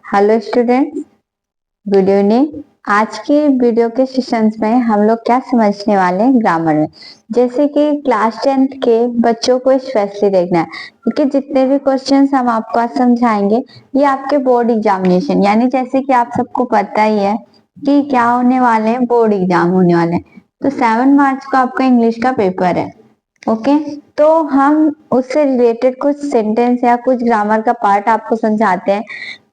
Hello student, good evening. आज के video के सेशंस में हम लोग क्या समझने वाले हैं ग्रामर में। जैसे कि क्लास 10th के बच्चों को स्पेशली देखना है क्योंकि जितने भी क्वेश्चंस हम आपको आज समझाएंगे ये आपके बोर्ड एग्जामिनेशन, यानी जैसे कि आप सबको पता ही है कि क्या होने वाले हैं, बोर्ड एग्जाम होने वाले हैं। तो 7 मार्च को आपका इंग्लिश का पेपर है। ओके, तो हम उससे रिलेटेड कुछ सेंटेंस या कुछ ग्रामर का पार्ट आपको समझाते हैं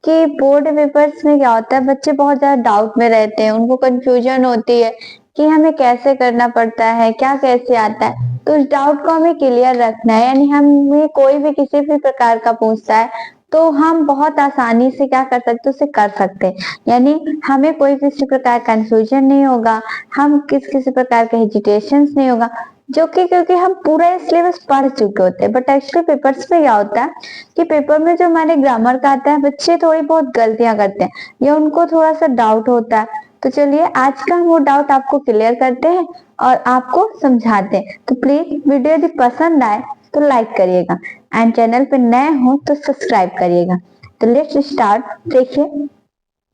कि बोर्ड पेपर्स में क्या होता है, बच्चे बहुत ज्यादा डाउट में रहते हैं, उनको कंफ्यूजन होती है कि हमें कैसे करना पड़ता है, क्या कैसे आता है। तो उस डाउट को हमें क्लियर रखना है, यानी हमें कोई भी किसी भी प्रकार का पूछता है तो हम बहुत आसानी से क्या कर सकते उसे कर सकते हैं, यानी हमें कोई किसी प्रकार कंफ्यूजन नहीं होगा, हम किसी प्रकार का हेजिटेशन नहीं होगा, जो कि क्योंकि हम पूरा सिलेबस पढ़ चुके होते हैं। बट एक्चुअली पेपर्स में क्या होता है कि पेपर में जो हमारे ग्रामर का आता है बच्चे थोड़ी बहुत गलतियां करते हैं या उनको थोड़ा सा डाउट होता है। तो चलिए आज का हम वो डाउट आपको क्लियर करते हैं और आपको समझाते हैं। तो प्लीज वीडियो यदि पसंद आए तो लाइक करिएगा एंड चैनल पे नए हो तो सब्सक्राइब करिएगा। तो लेट्स स्टार्ट। देखिए,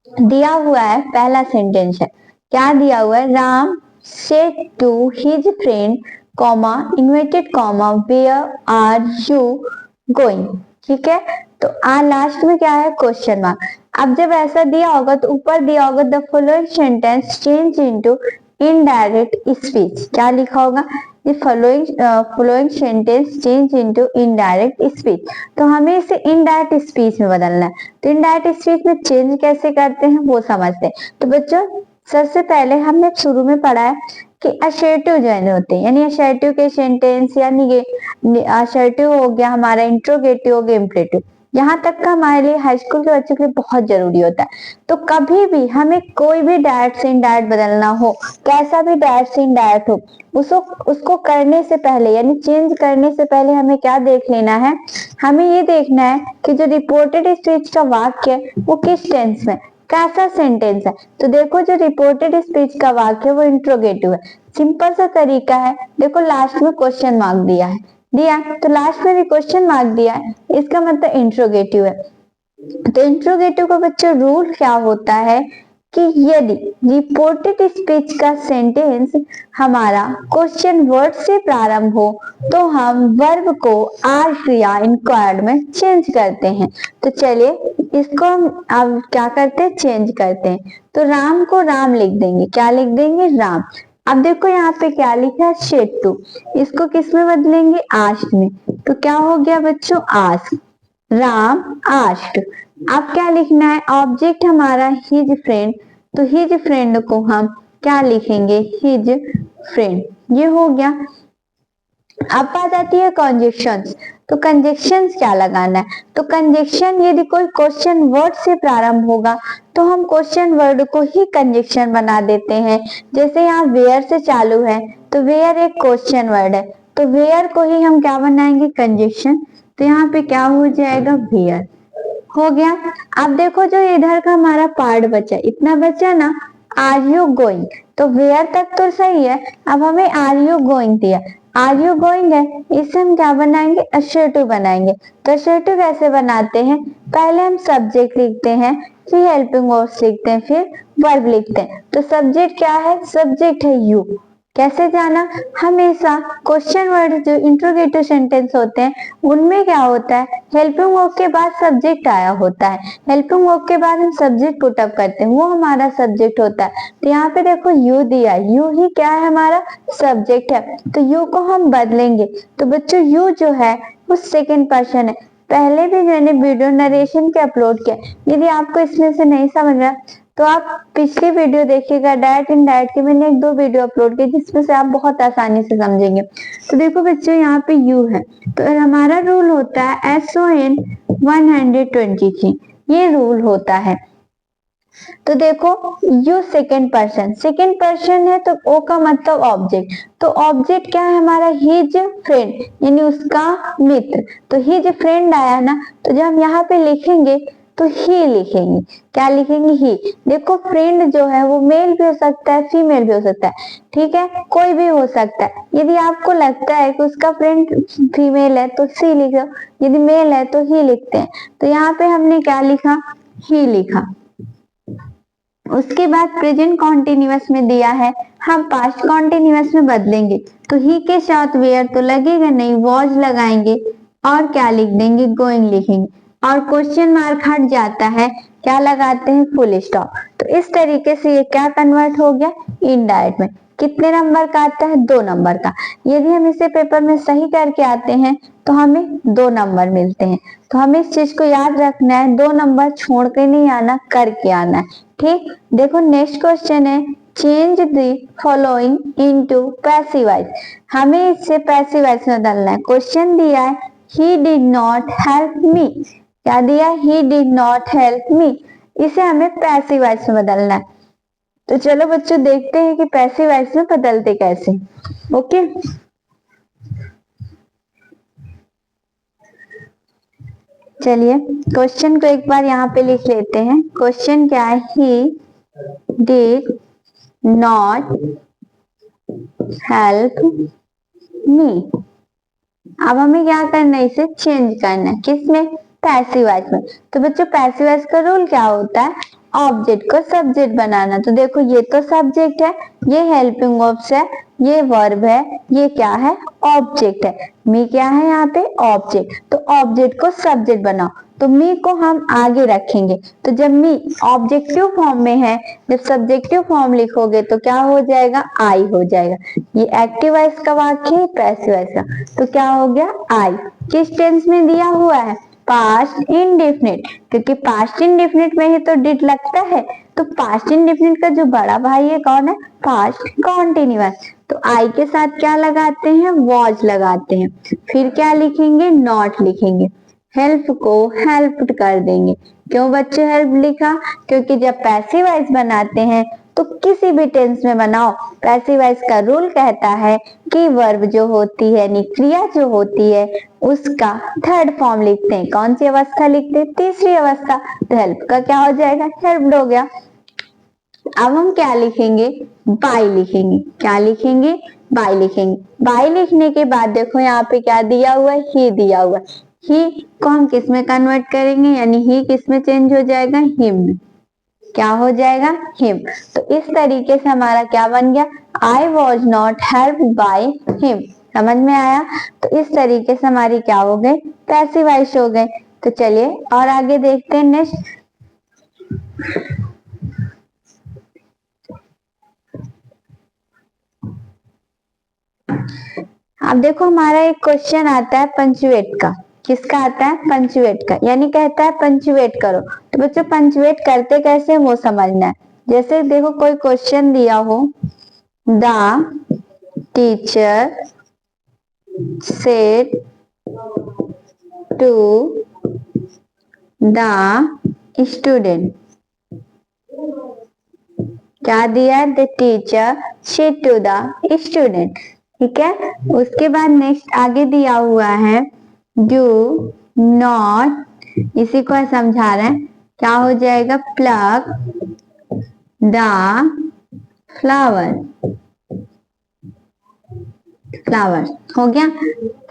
दिया हुआ है, पहला सेंटेंस है, क्या दिया हुआ है, Ram said to his friend comma inverted comma where are you going. ठीक है, तो लास्ट में क्या है, क्वेश्चन मार्क। अब जब ऐसा दिया होगा तो ऊपर दिया होगा the following sentence change into indirect speech. क्या लिखा होगा, the following sentence change into indirect speech. तो हमें इसे इनडायरेक्ट स्पीच में बदलना है। तो इनडायरेक्ट स्पीच में चेंज कैसे करते हैं वो समझते हैं। तो बच्चों सबसे पहले हमने शुरू में पढ़ा है कि असर्टिव जो होते हैं, यानी असर्टिव के सेंटेंस, यानी असर्टिव हो गया हमारा, इंट्रोगेटिव हो गया इम्परेटिव। यहाँ तक का हमारे लिए हाई स्कूल के बच्चों के लिए बहुत जरूरी होता है। तो कभी भी हमें कोई भी डायरेक्ट से इनडायरेक्ट बदलना हो, कैसा भी डायरेक्ट से इनडायरेक्ट हो, उसको करने से पहले यानी चेंज करने से पहले हमें क्या देख लेना है, हमें ये देखना है कि जो रिपोर्टेड स्पीच का वाक्य है वो किस टेंस में, कैसा सेंटेंस है। तो देखो जो रिपोर्टेड स्पीच का वाक्य है वो इंट्रोगेटिव है। सिंपल सा तरीका है, देखो लास्ट में क्वेश्चन मार्क दिया तो लास्ट में भी क्वेश्चन मार्क दिया है, इसका मतलब इंट्रोगेटिव है। तो इंट्रोगेटिव का बच्चों रूल क्या होता है कि यदि रिपोर्टेड स्पीच का सेंटेंस हमारा क्वेश्चन वर्ड से प्रारंभ हो तो हम वर्ब को आर या इंक्वायर्ड में चेंज करते हैं। तो चलिए इसको हम अब क्या करते हैं, चेंज करते हैं। तो राम को राम लिख देंगे, क्या लिख देंगे, राम। अब देखो यहाँ पे क्या लिखा है, शेटू, इसको किस में बदलेंगे, आस्क में। तो क्या हो गया बच्चों, आस्क, राम आस्क्ड। अब क्या लिखना है, ऑब्जेक्ट हमारा हिज फ्रेंड, तो हिज फ्रेंड को हम क्या लिखेंगे, हिज फ्रेंड, ये हो गया। अब बात आती है कंजक्शंस। तो कंजक्शंस क्या लगाना है, तो कंजक्शन यदि कोई क्वेश्चन वर्ड से प्रारंभ होगा तो हम क्वेश्चन वर्ड को ही कंजक्शन बना देते हैं। जैसे यहाँ वेयर से चालू है तो वेयर एक क्वेश्चन वर्ड है, तो वेयर को ही हम क्या बनाएंगे, कंजक्शन। तो यहाँ पे क्या हो जाएगा, वेयर हो गया। अब देखो जो इधर का हमारा पार्ट बचा, इतना बचा ना, आर यू गोइंग, तो वेयर तक तो सही है, अब हमें आर यू गोइंग दिया, आर यू गोइंग है, इसे हम क्या बनाएंगे, असर्टिव बनाएंगे। तो असर्टिव कैसे बनाते हैं, पहले हम सब्जेक्ट लिखते हैं, फिर हेल्पिंग वर्ब्स लिखते हैं, फिर वर्ब लिखते हैं। तो सब्जेक्ट क्या है, सब्जेक्ट है यू। कैसे जाना, हमेशा क्वेश्चन वर्ड जो इंट्रोगेटिव सेंटेंस होते हैं उनमें क्या होता है, हेल्पिंग वर्ब के बाद सब्जेक्ट आया होता है, हेल्पिंग वर्ब के बाद हम सब्जेक्ट पुट अप करते हैं, वो हमारा सब्जेक्ट होता है। तो यहाँ पे देखो यू दिया, यू ही क्या है, हमारा सब्जेक्ट है, तो यू को हम बदलेंगे। तो बच्चों यू जो है वो सेकेंड पर्सन है। पहले भी मैंने वीडियो नरेशन के अपलोड किया, यदि आपको इसमें से नहीं समझ रहा तो आप पिछली वीडियो देखिएगा, डायरेक्ट इनडायरेक्ट के मैंने 1-2 वीडियो अपलोड किए जिसमें से आप बहुत आसानी से समझेंगे। तो देखो बच्चों यहाँ पे यू है, तो हमारा रूल होता है SON 123, ये रूल होता है। तो देखो यू सेकेंड पर्सन है तो ओ का मतलब ऑब्जेक्ट, तो ऑब्जेक्ट क्या है हमारा, हिज फ्रेंड यानी उसका मित्र। तो हिज फ्रेंड आया ना, तो जब हम यहाँ पे लिखेंगे तो ही लिखेंगे। क्या लिखेंगे? ही। देखो फ्रेंड जो है वो मेल भी हो सकता है, फीमेल भी हो सकता है, ठीक है, कोई भी हो सकता है। यदि आपको लगता है कि उसका फ्रेंड फीमेल है तो सी लिखो, यदि मेल है तो ही लिखते हैं। तो यहाँ पे हमने क्या लिखा? ही लिखा। उसके बाद प्रेजेंट कॉन्टिन्यूअस में दिया है, हम पास्ट कॉन्टिन्यूअस में बदलेंगे। तो ही के साथ वेयर तो लगेगा नहीं, वॉज लगाएंगे और क्या लिख देंगे? गोइंग लिखेंगे। और क्वेश्चन मार्क हट जाता है, क्या लगाते हैं? Full stop. तो इस तरीके से ये क्या कन्वर्ट हो गया? इनडायरेक्ट में। कितने नंबर का आता है? 2 नंबर का। यदि हम इसे पेपर में सही करके आते हैं तो हमें 2 नंबर मिलते हैं। तो हमें इस चीज को याद रखना है, 2 नंबर छोड़ के नहीं आना, करके आना है। ठीक, देखो नेक्स्ट क्वेश्चन है, change the following into passive voice. हमें इससे पैसिव वॉइस में बदलना है। क्वेश्चन दिया है he did not help me. क्या दिया? He did not help me. इसे हमें पैसिव वॉइस में बदलना है। तो चलो बच्चों देखते हैं कि पैसिव वॉइस में बदलते कैसे। ओके, चलिए क्वेश्चन को एक बार यहाँ पे लिख लेते हैं। क्वेश्चन क्या है? He did not help me. अब हमें क्या करना है? इसे चेंज करना है। किसमें? पैसिव वॉइस में। तो बच्चों पैसिव वॉइस का रूल क्या होता है? ऑब्जेक्ट को सब्जेक्ट बनाना। तो देखो ये तो सब्जेक्ट है, ये हेल्पिंग वर्ब्स है, ये वर्ब है, ये क्या है? ऑब्जेक्ट है। मी क्या है यहाँ पे? ऑब्जेक्ट। तो ऑब्जेक्ट को सब्जेक्ट बनाओ। तो मी को हम आगे रखेंगे। तो जब मी ऑब्जेक्टिव फॉर्म में है, जब सब्जेक्टिव फॉर्म लिखोगे तो क्या हो जाएगा? आई हो जाएगा। ये एक्टिव वॉइस का वाक्य है, पैसिव वॉइस का। तो क्या हो गया? आई। किस टेंस में दिया हुआ है? पास्ट इंडेफिनिट, क्योंकि पास्ट इंडेफिनिट में ही तो डिड लगता है। तो पास्ट इंडेफिनिट का जो बड़ा भाई है कौन है? Past continuous. तो आई के साथ क्या लगाते हैं? वॉज लगाते हैं। फिर क्या लिखेंगे? नॉट लिखेंगे। हेल्प को हेल्प्ड कर देंगे। क्यों बच्चे हेल्प लिखा? क्योंकि जब पैसिव वॉइस बनाते हैं तो किसी भी टेंस में बनाओ, पैसिव वॉइस का रूल कहता है कि वर्ब जो होती है, यानी क्रिया जो होती है, उसका थर्ड फॉर्म लिखते हैं। कौन सी अवस्था लिखते हैं? तीसरी अवस्था। तो हेल्प का क्या हो जाएगा? हेल्प्ड हो गया। अब हम क्या लिखेंगे? बाय लिखेंगे। क्या लिखेंगे? बाय लिखेंगे। बाय लिखने के बाद देखो यहाँ पे क्या दिया हुआ है? ही दिया हुआ है। ही को हम किस में कन्वर्ट करेंगे? यानी ही किस में चेंज हो जाएगा? हिम में। क्या हो जाएगा? हिम। तो इस तरीके से हमारा क्या बन गया? I was not help by him. समझ में आया? तो इस तरीके से हमारी क्या हो गए? पैसिव वॉइस हो गए। तो चलिए और आगे देखते हैं नेक्स्ट। अब देखो हमारा एक क्वेश्चन आता है पंचुएट का। किसका आता है? पंचुएट का। यानी कहता है पंचुएट करो। तो बच्चों पंचुएट करते कैसे हैं वो समझना है। जैसे देखो कोई क्वेश्चन दिया हो, the teacher said to the student. क्या दिया है? The teacher said to the student. ठीक है, उसके बाद नेक्स्ट आगे दिया हुआ है डू नॉट, इसी को समझा रहे हैं। क्या हो जाएगा? Plug the flower. फ्लावर हो गया।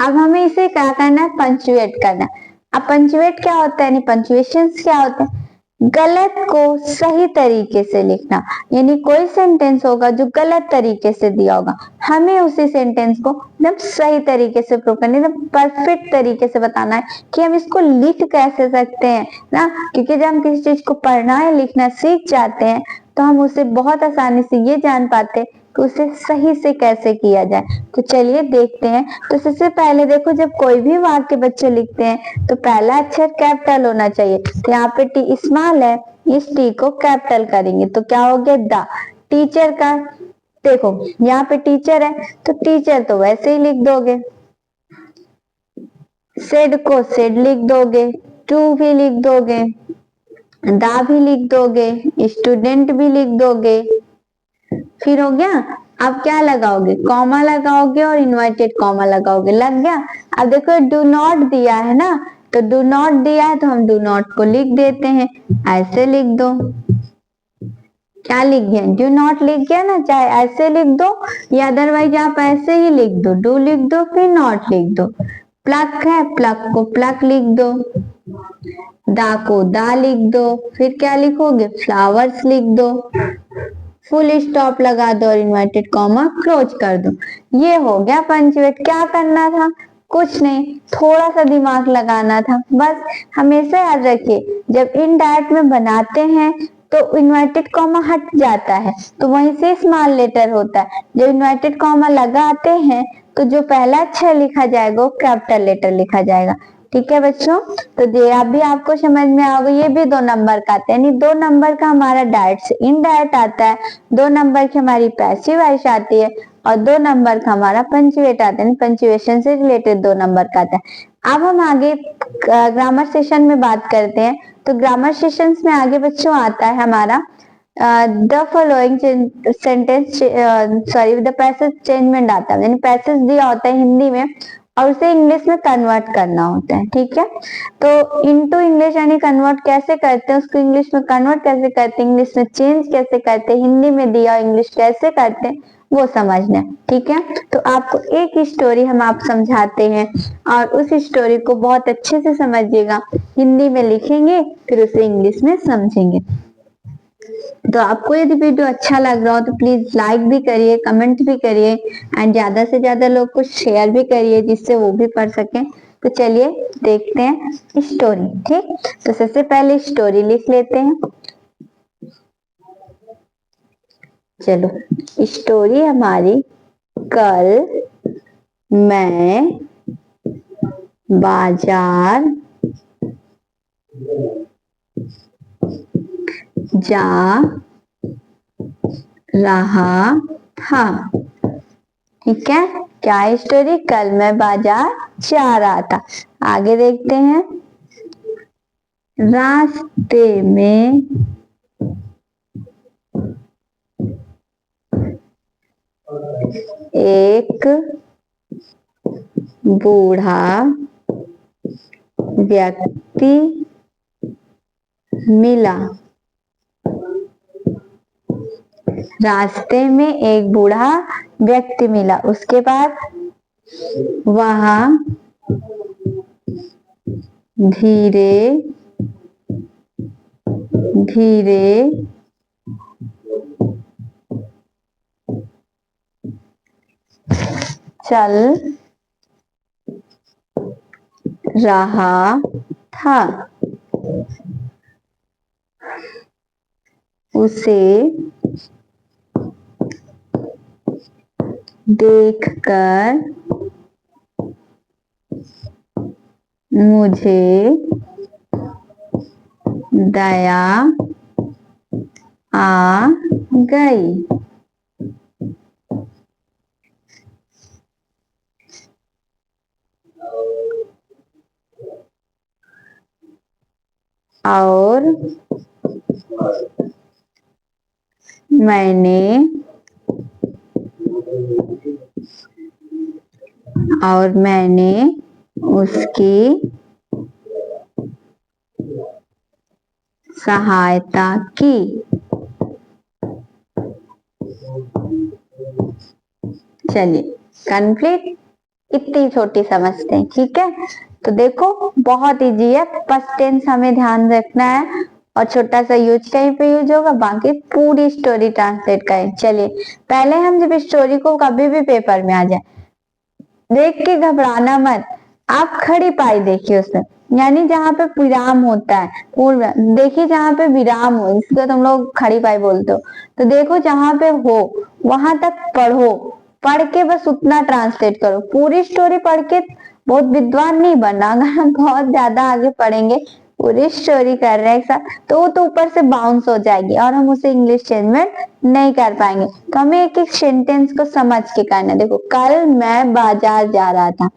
अब हमें इसे क्या करना है? पंचुएट करना है। अब पंचुएट क्या होता है? यानी पंचुएशन क्या होता है? गलत को सही तरीके से लिखना। यानी कोई सेंटेंस होगा जो गलत तरीके से दिया होगा, हमें उसी सेंटेंस को एकदम सही तरीके से प्रूव करना, एकदम परफेक्ट तरीके से बताना है कि हम इसको लिख कैसे सकते हैं ना। क्योंकि जब हम किसी चीज को पढ़ना या लिखना सीख जाते हैं तो हम उसे बहुत आसानी से ये जान पाते हैं कि उसे सही से कैसे किया जाए। तो चलिए देखते हैं। तो सबसे पहले देखो, जब कोई भी वाक्य बच्चे लिखते हैं तो पहला अक्षर कैपिटल होना चाहिए। तो यहाँ पे टी स्मॉल है, इस टी को कैपिटल करेंगे तो क्या हो गया? द। टीचर का देखो यहाँ पे टीचर है तो टीचर तो वैसे ही लिख दोगे, सेड को सेड लिख दोगे, टू भी लिख दोगे, दा भी लिख दोगे, स्टूडेंट भी लिख दोगे। फिर हो गया। अब क्या लगाओगे? कॉमा लगाओगे और इन्वर्टेड कॉमा लगाओगे। लग गया। अब देखो डू नॉट दिया है ना, तो डू नॉट दिया है तो हम डू नॉट को लिख देते हैं, ऐसे लिख दो। क्या लिख गया, डू नॉट लिख गया ना, चाहे ऐसे लिख दो या अदरवाइज आप ऐसे ही लिख दो, डू लिख दो फिर नॉट लिख दो। प्लक है, प्लक को प्लक लिख दो, दा को दा लिख दो, फिर क्या लिखोगे, फ्लावर्स लिख दो, फुल स्टॉप लगा दो और इन्वर्टेड कॉमा क्लोज कर दो। ये हो गया पंचुएट। क्या करना था, कुछ नहीं, थोड़ा सा दिमाग लगाना था बस। हमेशा याद रखिए जब इनडायरेक्ट में बनाते हैं तो इन्वर्टेड कॉमा हट जाता है, तो वहीं से स्मॉल लेटर होता है। जब इन्वर्टेड कॉमा लगाते हैं तो जो पहला अक्षर लिखा जाएगा वो कैपिटल लेटर लिखा जाएगा। ठीक है बच्चों, तो ये अभी आपको समझ में आओगे। ये भी 2 नंबर का आता है, यानी 2 नंबर का हमारा डायरेक्ट से इनडायरेक्ट आता है, 2 नंबर की हमारी पैसिव वॉइस आती है और 2 नंबर का हमारा पंचुएट आता है, पंचुएशन से रिलेटेड 2 नंबर का आता है। अब हम आगे ग्रामर सेशन में बात करते हैं। तो ग्रामर सेशंस में आगे बच्चों आता है हमारा the following sentence sorry the passage changement आता है, यानी पैसेज दिया होता है हिंदी में और उसे इंग्लिश में कन्वर्ट करना होता है। ठीक है, तो इनटू इंग्लिश यानी कन्वर्ट कैसे करते हैं, उसको इंग्लिश में कन्वर्ट कैसे करते हैं, इंग्लिश में चेंज कैसे करते हैं, हिंदी में दिया इंग्लिश कैसे करते हैं वो समझना है। ठीक है, तो आपको एक स्टोरी हम आप समझाते हैं और उस स्टोरी को बहुत अच्छे से समझिएगा, हिंदी में लिखेंगे फिर उसे इंग्लिश में समझेंगे। तो आपको यदि वीडियो अच्छा लग रहा हो तो प्लीज लाइक भी करिए, कमेंट भी करिए एंड ज्यादा से ज्यादा लोग को शेयर भी करिए जिससे वो भी पढ़ सकें। तो चलिए देखते हैं स्टोरी। ठीक, तो सबसे पहले स्टोरी लिख लेते हैं। चलो, स्टोरी हमारी, कल मैं बाजार जा रहा था। ठीक है, क्या स्टोरी, कल मैं बाजार जा रहा था। आगे देखते हैं, रास्ते में एक बूढ़ा व्यक्ति मिला। रास्ते में एक बूढ़ा व्यक्ति मिला, उसके बाद वह धीरे धीरे चल रहा था। उसे देखकर मुझे दया आ गई। और मैंने उसकी सहायता की। चलिए कंप्लीट, इतनी छोटी समझते हैं। ठीक है, तो देखो बहुत इजी है, फर्स्ट टेंस हमें ध्यान रखना है और छोटा सा यूज कहीं पे यूज होगा, बाकी पूरी स्टोरी ट्रांसलेट करें। चलिए, पहले हम जब स्टोरी को कभी भी पेपर में आ जाए, देख के घबराना मत, आप खड़ी पाई देखिए उसमें, यानी जहाँ पे विराम होता है, पूर्ण देखिए जहाँ पे विराम हो, इसको तुम लोग खड़ी पाई बोलते हो, तो देखो जहाँ पे हो वहां तक पढ़ो, पढ़ के बस उतना ट्रांसलेट करो। पूरी स्टोरी पढ़ के बहुत विद्वान नहीं बनना, अगर हम बहुत ज्यादा आगे पढ़ेंगे, पूरी स्टोरी कर रहे हैं एक साथ, तो वो तो ऊपर से बाउंस हो जाएगी और हम उसे इंग्लिश चेंजमेंट नहीं कर पाएंगे। तो हमें एक एक सेंटेंस को समझ के करना। देखो, कल मैं बाजार जा रहा था,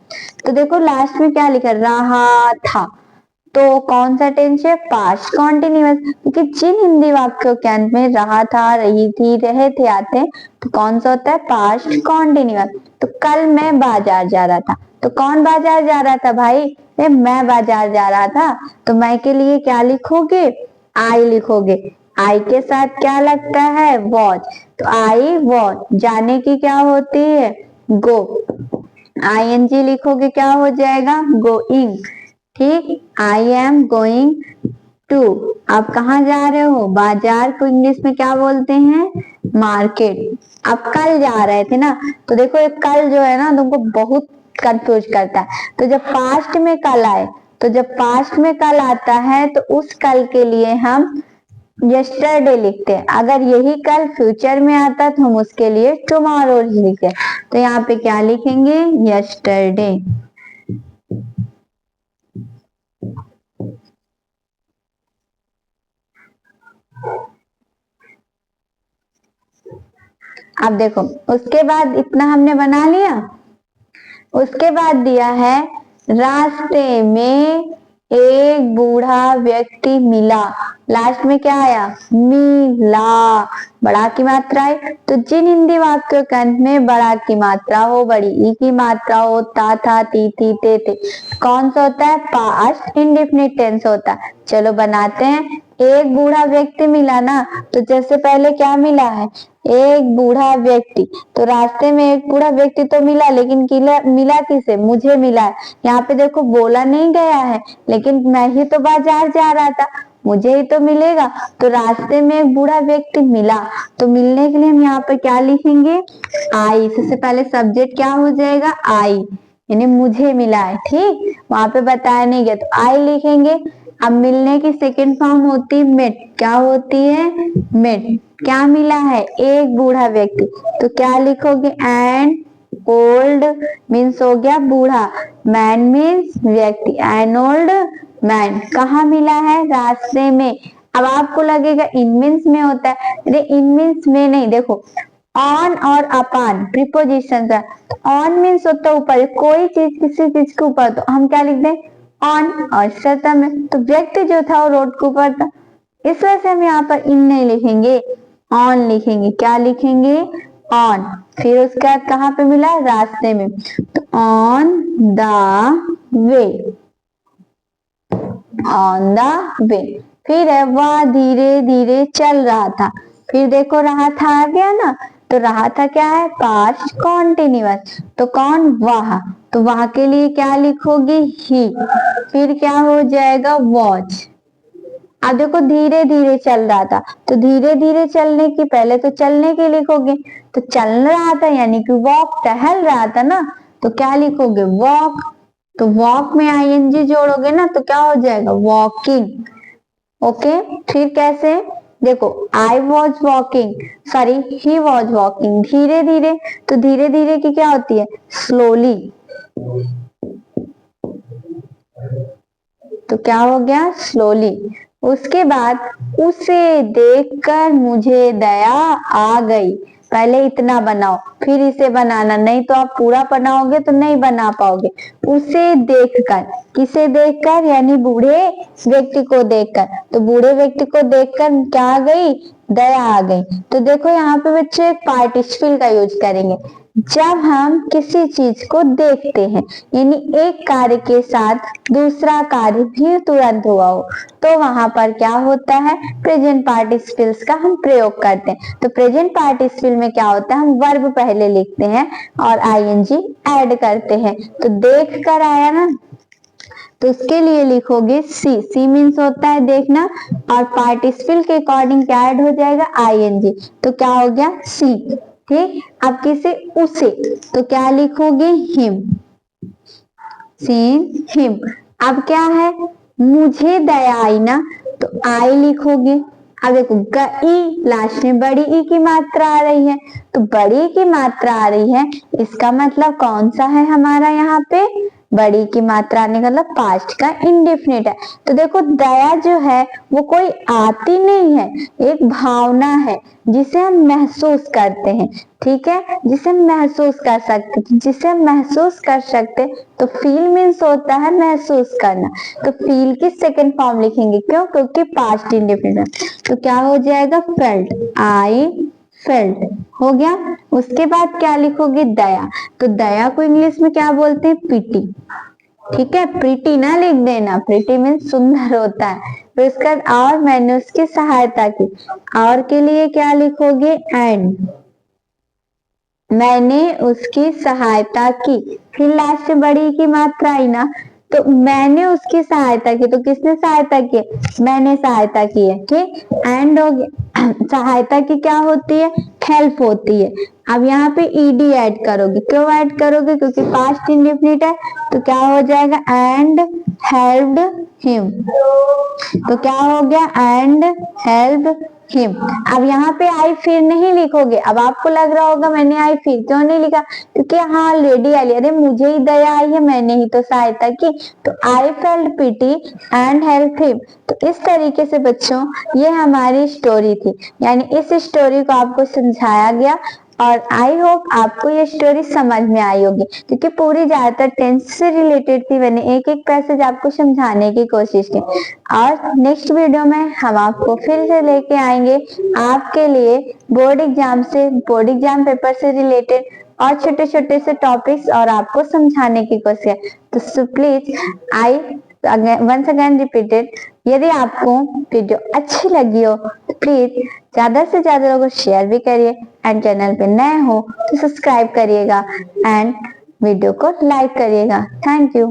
तो देखो लास्ट में क्या लिखा, रहा था, तो कौन सा टेंस है, पास्ट कॉन्टिन्यूअस, क्योंकि जिन हिंदी वाक्यों के अंत में रहा था, रही थी, रहे थे आते हैं तो कौन सा होता है, पास्ट कॉन्टिन्यूअस। तो कल मैं बाजार जा रहा था, तो कौन बाजार जा रहा था भाई? मैं बाजार जा रहा था। तो मैं के लिए क्या लिखोगे? आई लिखोगे। आई के साथ क्या लगता है? वॉच। तो आई वॉच, जाने की क्या होती है? गो। ING लिखोगे क्या हो जाएगा? गोइंग। ठीक, आई एम गोइंग टू। आप कहाँ जा रहे हो? बाजार को इंग्लिश में क्या बोलते हैं? मार्केट। आप कल जा रहे थे ना, तो देखो एक कल जो है ना तुमको बहुत कंफ्यूज करता है। तो जब पास्ट में कल आए, तो जब पास्ट में कल आता है तो उस कल के लिए हम यस्टरडे लिखते हैं। अगर यही कल फ्यूचर में आता तो हम उसके लिए टुमारो लिखते हैं। तो यहाँ पे क्या लिखेंगे? यस्टरडे। अब देखो, उसके बाद इतना हमने बना लिया। उसके बाद दिया है, रास्ते में एक बूढ़ा व्यक्ति मिला। लास्ट में क्या आया? मिला। बड़ा की मात्रा है, तो जिन हिंदी वाक्यों के अंत में बड़ा की मात्रा हो, बड़ी ई की मात्रा हो, ता था, ती थी, ते कौन सा होता है? पास्ट इंडेफिनिट टेंस होता है। चलो बनाते हैं। एक बूढ़ा व्यक्ति मिला ना, तो जैसे पहले क्या मिला है? एक बूढ़ा व्यक्ति। तो रास्ते में एक बूढ़ा व्यक्ति तो मिला, लेकिन मिला किसे? मुझे मिला है। यहाँ पे देखो बोला नहीं गया है, लेकिन मैं ही तो बाजार जा रहा था, मुझे ही तो मिलेगा। तो रास्ते में एक बूढ़ा व्यक्ति मिला, तो मिलने के लिए हम यहाँ पे क्या लिखेंगे? आई। सबसे पहले सब्जेक्ट क्या हो जाएगा? आई, यानी मुझे मिला है। ठीक, वहां पे बताया नहीं गया तो आई लिखेंगे। अब मिलने की सेकेंड फॉर्म होती है मेट। क्या होती है? मेट। क्या मिला है? एक बूढ़ा व्यक्ति, तो क्या लिखोगे? एंड ओल्ड मीन्स हो गया बूढ़ा, मैन मीन्स व्यक्ति, एन ओल्ड मैन। कहाँ मिला है? रास्ते में। अब आपको लगेगा इन मीन्स में होता है, अरे इन मीन्स में नहीं। देखो ऑन और अपॉन प्रीपोजिशन का, ऑन मीन्स होता है ऊपर, कोई चीज किसी चीज के ऊपर, तो हम क्या लिख दें? ऑन। और सतह में तो व्यक्ति जो था वो रोड के ऊपर था, इस वजह से हम यहाँ पर इन नहीं लिखेंगे, ऑन लिखेंगे। क्या लिखेंगे? ऑन। फिर उसके बाद कहाँ पे मिला? रास्ते में, तो on the way, on the way. फिर है वह धीरे धीरे चल रहा था। फिर देखो रहा था आ गया ना, तो रहा था क्या है? Past continuous. तो कौन? वह। तो वह के लिए क्या लिखोगे? ही। फिर क्या हो जाएगा? वॉच। अब देखो धीरे धीरे चल रहा था, तो धीरे धीरे चलने की पहले तो चलने की लिखोगे, तो चल रहा था यानी कि वॉक, टहल रहा था ना, तो क्या लिखोगे? वॉक। तो वॉक में ING जोड़ोगे ना, तो क्या हो जाएगा? वॉकिंग। ओके, फिर कैसे? देखो I was walking, sorry he was walking, धीरे धीरे। तो धीरे धीरे की क्या होती है? स्लोली। तो क्या हो गया? स्लोली। उसके बाद उसे देखकर मुझे दया आ गई। पहले इतना बनाओ, फिर इसे बनाना, नहीं तो आप पूरा बनाओगे तो नहीं बना पाओगे। उसे देखकर, किसे देखकर? यानी बूढ़े व्यक्ति को देखकर। तो बूढ़े व्यक्ति को देखकर क्या आ गई? दया आ गई। तो देखो यहाँ पे बच्चे एक पार्टिसिपल का यूज करेंगे। जब हम किसी चीज को देखते हैं, यानी एक कार्य के साथ दूसरा कार्य भी तुरंत हुआ हो, तो वहां पर क्या होता है? प्रेजेंट पार्टिसिपल्स का हम प्रयोग करते हैं। तो प्रेजेंट पार्टिसिपल में क्या होता है? हम वर्ब पहले लिखते हैं और ING ऐड करते हैं। तो देख कर आया ना, तो उसके लिए लिखोगे सी। सी मीन्स होता है देखना, और पार्टिसिपल के अकॉर्डिंग क्या ऐड हो जाएगा? ING। तो क्या हो गया? सी। ठीक, अब किसे? उसे, तो क्या लिखोगे? हिम। Seen him. अब क्या है? मुझे दया आई ना, तो आई लिखोगे। अब देखो गई, लास्ट में बड़ी ई की मात्रा आ रही है, तो बड़ी की मात्रा आ रही है, इसका मतलब कौन सा है हमारा यहाँ पे? बड़ी की मात्रा आने का मतलब पास्ट का इंडेफिनिट है। तो देखो दया जो है वो कोई आती नहीं है, एक भावना है जिसे हम महसूस करते हैं। ठीक है, जिसे हम महसूस कर सकते, जिसे हम महसूस कर सकते, तो फील मीन्स होता है महसूस करना। तो फील की सेकंड फॉर्म लिखेंगे, क्यों? क्योंकि पास्ट इंडेफिनिट है। तो क्या हो जाएगा? फेल्ट। I felt. हो गया। उसके बाद क्या लिखोगे, दया। तो दया को इंग्लिश में क्या बोलते हैं, पीटी। ठीक है, प्रीटी ना लिख देना, प्रीटी मीन्स सुंदर होता है। तो इसका और मैंने उसकी सहायता की, और के लिए क्या लिखोगे, एंड। मैंने उसकी सहायता की, फिर लास्ट में बड़ी की मात्रा आई ना, तो मैंने उसकी सहायता की, तो किसने सहायता की, मैंने सहायता की है। ठीक, एंड हो गया। सहायता की क्या होती है, हेल्प होती है। अब यहाँ पे ईडी ऐड करोगे, क्यों ऐड करोगे, क्योंकि पास्ट इंडेफिनिट है, तो क्या हो जाएगा, एंड हेल्प्ड हिम। तो क्या हो गया, एंड हेल्प हिम। अब यहाँ पे आई फिर नहीं लिखोगे। अब आपको लग रहा होगा मैंने आई फिर क्यों नहीं लिखा, क्योंकि हाँ ऑलरेडी आई, अरे मुझे ही दया आई है, मैंने ही तो सहायता की, तो I felt pity and help him. तो इस तरीके से बच्चों ये हमारी स्टोरी थी, यानी इस स्टोरी को आपको समझाया गया, और आई होप आपको ये स्टोरी समझ में आई होगी, क्योंकि पूरी ज्यादातर टेंस से रिलेटेड थी। मैंने एक एक पैसेज आपको समझाने की कोशिश की, और नेक्स्ट वीडियो में हम आपको फिर से लेके आएंगे आपके लिए बोर्ड एग्जाम पेपर से रिलेटेड और छोटे छोटे से टॉपिक्स, और आपको समझाने की कोशिश। तो please I once again repeated, यदि आपको वीडियो अच्छी लगी हो तो प्लीज ज्यादा से ज्यादा लोगों को शेयर भी करिए, एंड चैनल पे नए हो तो सब्सक्राइब करिएगा, एंड वीडियो को लाइक करिएगा। Thank you.